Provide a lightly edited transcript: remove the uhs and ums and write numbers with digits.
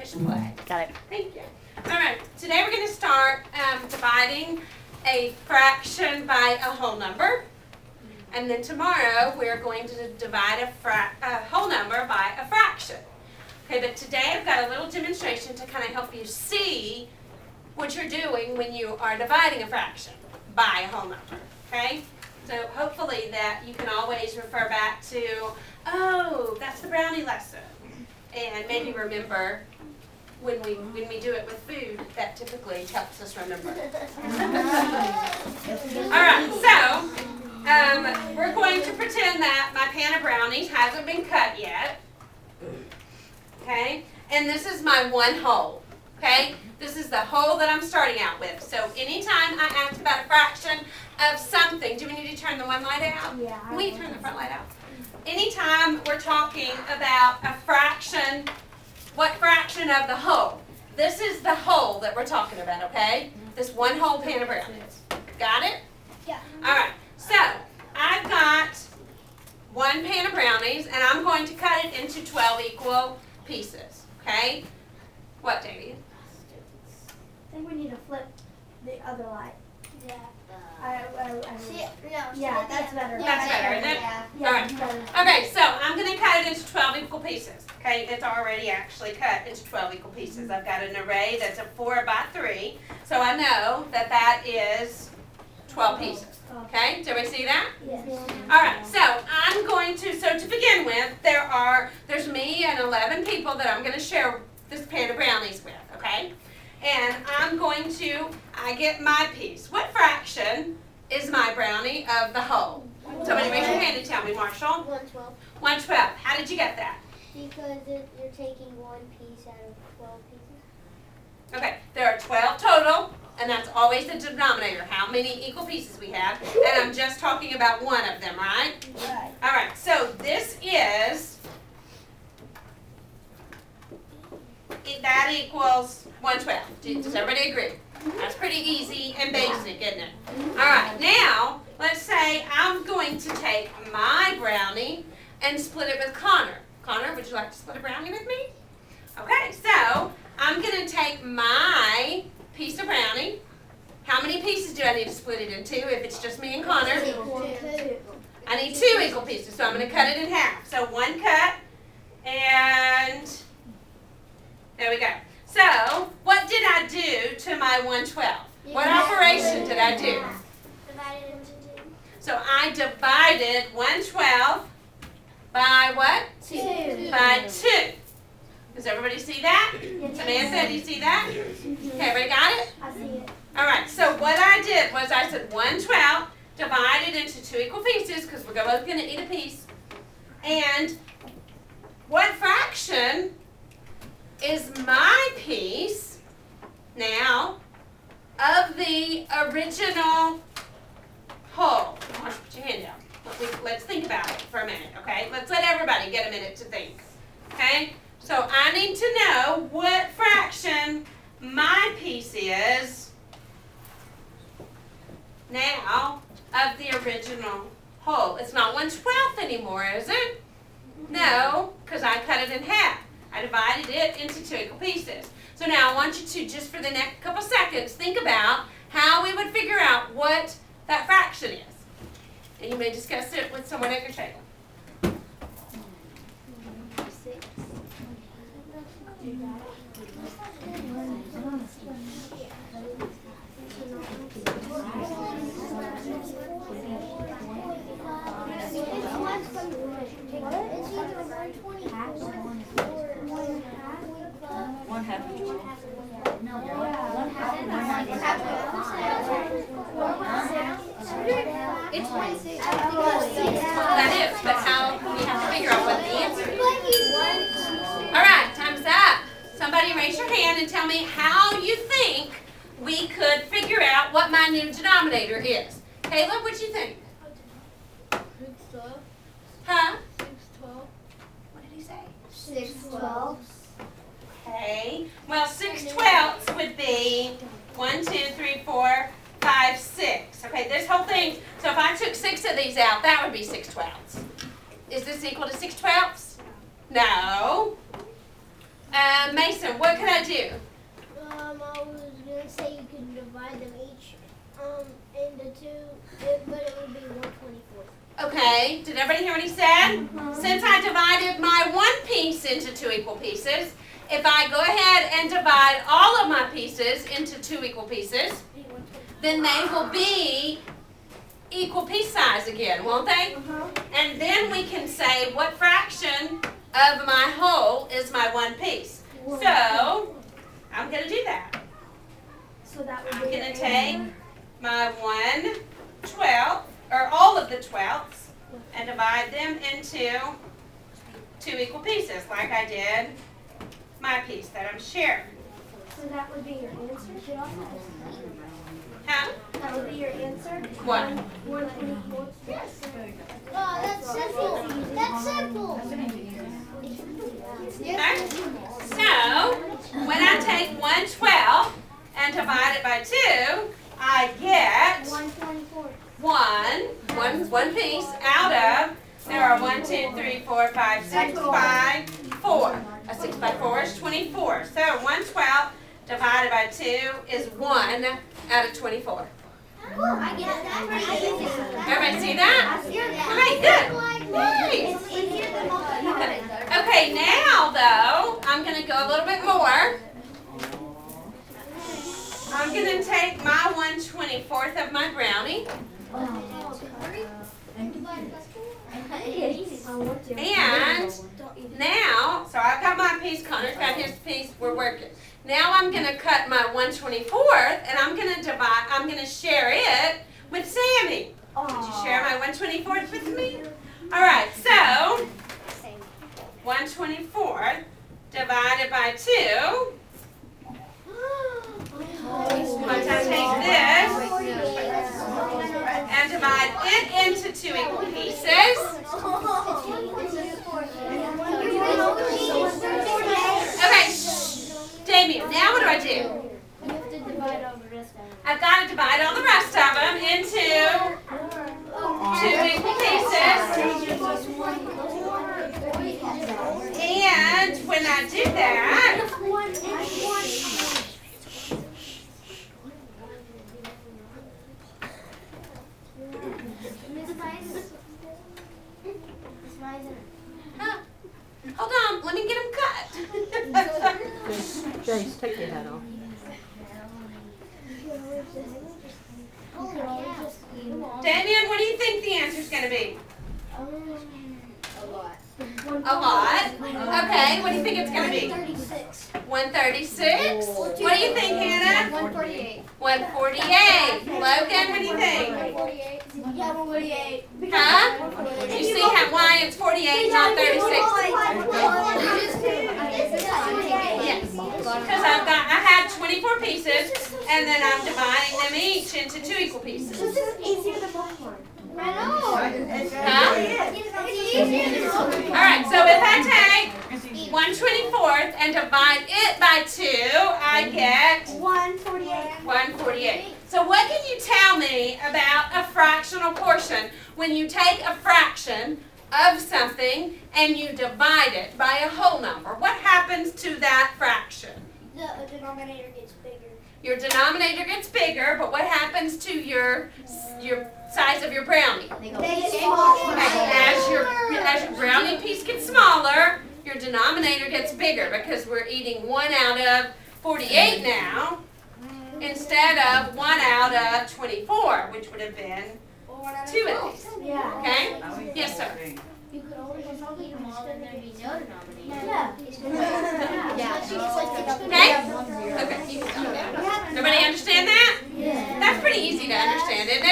push play. Got it. Thank you. All right, today we're going to start dividing a fraction by a whole number. And then tomorrow we're going to divide a whole number by a fraction. Okay, but today I've got a little demonstration to kind of help you see what you're doing when you are dividing a fraction by a whole number. Okay? So hopefully that you can always refer back to, oh, that's the brownie lesson. And maybe remember when we do it with food, that typically helps us remember. All right, so we're going to pretend that my pan of brownies hasn't been cut yet. Okay, and this is my one whole. Okay, this is the whole that I'm starting out with. So anytime I ask about a fraction of something, do we need to turn the one light out? Yeah. Can we turn the front light out? Anytime we're talking about a fraction, what fraction of the whole? This is the whole that we're talking about, okay? This one whole pan of brownies. Got it? Yeah. All right, so I've got one pan of brownies, and I'm going to cut it into 12 equal pieces, okay? What, Davey? I think we need to flip the other light. Yeah. Yeah, that's better. That's better, isn't it? Yeah. Yeah, All right. it's better. Okay, so I'm going to cut it into 12 equal pieces. Okay, it's already actually cut into 12 equal pieces. I've got an array that's a 4 by 3, so I know that that is 12 pieces. Okay, do we see that? Yes. All right, so I'm going to, so to begin with, there's me and 11 people that I'm going to share this pan of brownies with, okay? And I'm going to, I get my piece. What fraction is my brownie of the whole? Somebody raise your hand and tell me, Marshall. 112. 1/12. How did you get that? Because you're taking one piece out of 12 pieces. Okay, there are 12 total, and that's always the denominator, how many equal pieces we have. And I'm just talking about one of them, right? Right. All right, so this is, that equals 1/12. Does everybody agree? That's pretty easy and basic, isn't it? All right, now, let's say I'm going to take my brownie and split it with Connor. Connor, would you like to split a brownie with me? Okay, so I'm going to take my piece of brownie. How many pieces do I need to split it into if it's just me and Connor? 2. I need 2 equal pieces, so I'm going to cut it in half. So 1 cut, and there we go. So, what did I do to my 1/12? What operation did I do? Divided into 2. So I divided 1/12 by what? 2. By 2. Does everybody see that? Samantha, do you see that? Okay, everybody got it? I see it. All right, so what I did was I said 1/12 divided into 2 equal pieces, because we're both going to eat a piece. And what fraction is my piece now of the original whole? Why don't you put your hand down? Let's think about it for a minute, okay? Let's let everybody get a minute to think, okay? So I need to know what fraction my piece is now of the original whole. It's not 1/12 anymore, is it? No, because I cut it in half. I divided it into 2 equal pieces. So now I want you to, just for the next couple seconds, think about how we would figure out what that fraction is. And you may discuss it with someone at your table. 6. It's 1/6. That is, but how we have to figure out what the answer is. All right, time's up. Somebody raise your hand and tell me how you think we could figure out what my new denominator is. Caleb, what do you think? 6/12. Huh? 6/12. What did he say? 6/12. Okay. Well, 6/12 would be 1, 2, 3, 4, 5, 6. Okay, this whole thing, so if I took 6 of these out, that would be 6/12. Is this equal to 6/12? No. Mason, what can divide them each into two, but it would be 1/24. Okay, did everybody hear what he said? Since I divided my one piece into two equal pieces, if I go ahead and divide all of my pieces into two equal pieces, then they will be equal piece size again, won't they? And then we can say what fraction of my whole is my one piece. So, I'm going to do that. So that would I'm be going to take my 1/12, or all of the 12ths, and divide them into two equal pieces, like I did my piece that I'm sharing. So that would be your answer? Huh? That would be your answer? What? 1/24. Yes. Oh, that's simple. That's simple. Okay? So, when I take 1/12 and divide it by 2, I get 1/24. one piece out of, there are 1, 2, 3, 4, 5, 6 by 4. A 6 by 4 is 24. So 1/12 divided by 2 is 1 out of 24. I get that. Everybody see that? Okay, good. Nice. Okay, now though, I'm going to go a little bit more. I'm going to take my 1/24 of my brownie. And now, so I've got my piece, Connor's got his piece, we're working. Now I'm going to cut my 1/24 and I'm going to share it with Sammy. Would you share my 1/24 with me? All right, so 1/24 divided by 2. Once I take this and divide it into two equal pieces. Okay, Damien, now what do I do? You have to divide all the rest of it. I've got to divide all the rest of them into two equal pieces. And when I do that, hold on, let me get them cut. James, take your hat off. Damien, what do you think the answer's going to be? A lot. A lot. Okay, what do you think it's going to be? 136. 136. What do you think, Hannah? 148. 148. Logan, what do you think? 148. Yeah, 148. Huh? You see why it's 48, not 36? Yes. Because I had 24 pieces, and then I'm dividing them each into two equal pieces. This is easier than popcorn. I know. Huh? All right, so if I take 1/24 and divide it by 2, I get 1/48. 1/48. So what can you tell me about a fractional portion? When you take a fraction of something and you divide it by a whole number, what happens to that fraction? The denominator gets bigger. Your denominator gets bigger, but what happens to your size of your brownie? They As your brownie piece gets smaller, your denominator gets bigger because we're eating 1 out of 48 now instead of 1 out of 24, which would have been 2 of these. Yeah. Okay? Yes, sir. You could always eat them all and there'd be no denominator. Yeah. Okay? Okay. Everybody understand that? That's pretty easy to understand, isn't it?